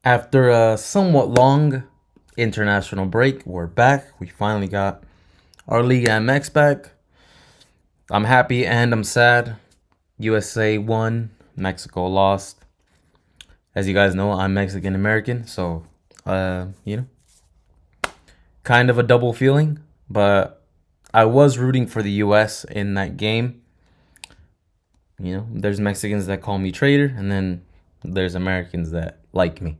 After a somewhat long international break, we're back. We finally got our Liga MX back. I'm happy and I'm sad. USA won, Mexico lost. As you guys know, I'm Mexican American, so you know, kind of a double feeling. But I was rooting for the US in that game. You know, there's Mexicans that call me traitor, and then there's Americans that like me.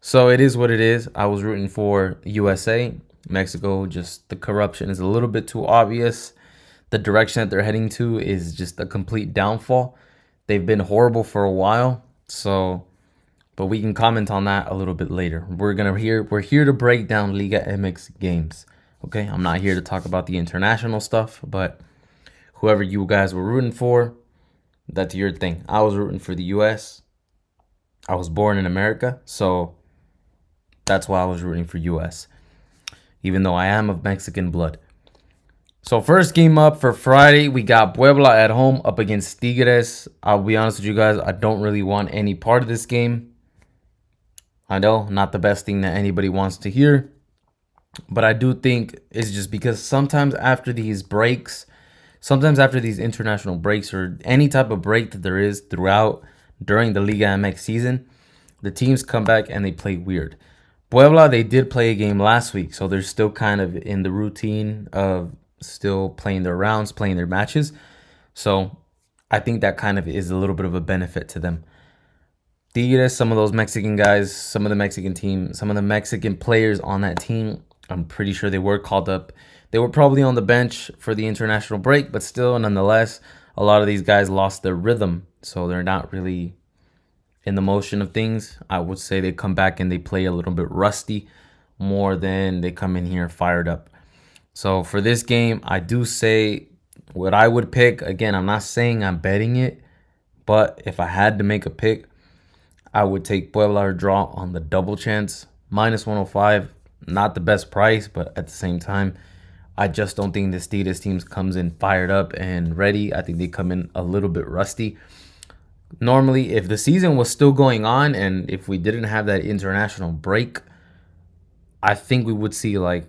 So it is what it is. I was rooting for USA. Mexico, just the corruption is a little bit too obvious. The direction that they're heading to is just a complete downfall. They've been horrible for a while. So, but we can comment on that a little bit later. We're here to break down Liga MX games. Okay? I'm not here to talk about the international stuff, but whoever you guys were rooting for, that's your thing. I was rooting for the US. I was born in America, so that's why I was rooting for US, even though I am of Mexican blood. So first game up for Friday, we got Puebla at home up against Tigres. I'll be honest with you guys, I don't really want any part of this game. I know, not the best thing that anybody wants to hear. But I do think it's just because sometimes after these breaks, sometimes after these international breaks or any type of break that there is during the Liga MX season, the teams come back and they play weird. Puebla, they did play a game last week, so they're still kind of in the routine of still playing their rounds, playing their matches. So I think that kind of is a little bit of a benefit to them. Tigres, some of those Mexican guys, some of the Mexican team, some of the Mexican players on that team, I'm pretty sure they were called up. They were probably on the bench for the international break, but still, nonetheless, a lot of these guys lost their rhythm, so they're not really in the motion of things. I would say they come back and they play a little bit rusty more than they come in here fired up. So for this game, I do say what I would pick. Again, I'm not saying I'm betting it, but if I had to make a pick, I would take Puebla or draw on the double chance. Minus 105, not the best price, but at the same time, I just don't think this Tigres team comes in fired up and ready. I think they come in a little bit rusty. Normally, if the season was still going on and if we didn't have that international break, I think we would see like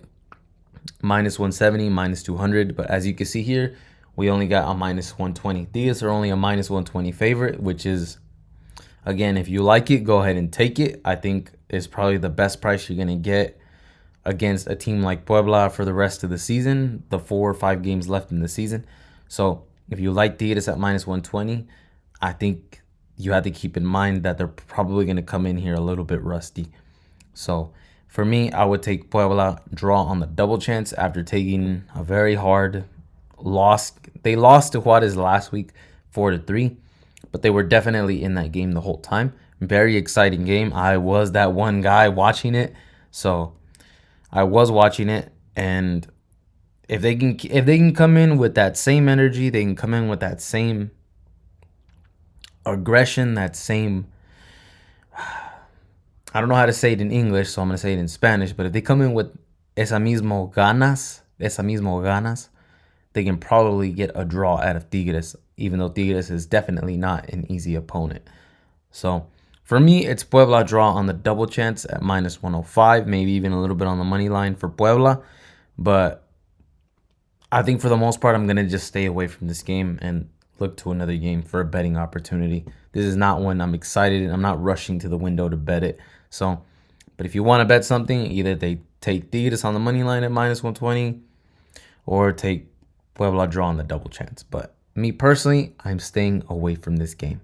minus 170, minus 200. But as you can see here, we only got a minus 120. These are only a minus 120 favorite, which is, again, if you like it, go ahead and take it. I think it's probably the best price you're going to get against a team like Puebla for the rest of the season, the 4 or 5 games left in the season. So if you like Tigres at minus 120, I think you have to keep in mind that they're probably going to come in here a little bit rusty. So for me, I would take Puebla draw on the double chance after taking a very hard loss. They lost to Juarez last week 4-3, but they were definitely in that game the whole time. Very exciting game. I was that one guy watching it. So I was watching it, and if they can come in with that same energy, they can come in with that same aggression, that same, I don't know how to say it in English, so I'm going to say it in Spanish, but if they come in with esa mismo ganas, they can probably get a draw out of Tigres, even though Tigres is definitely not an easy opponent. So for me, it's Puebla draw on the double chance at minus 105, maybe even a little bit on the money line for Puebla. But I think for the most part, I'm going to just stay away from this game and look to another game for a betting opportunity. This is not one I'm excited and I'm not rushing to the window to bet it. So, but if you want to bet something, either they take Tigres on the money line at minus 120 or take Puebla draw on the double chance. But me personally, I'm staying away from this game.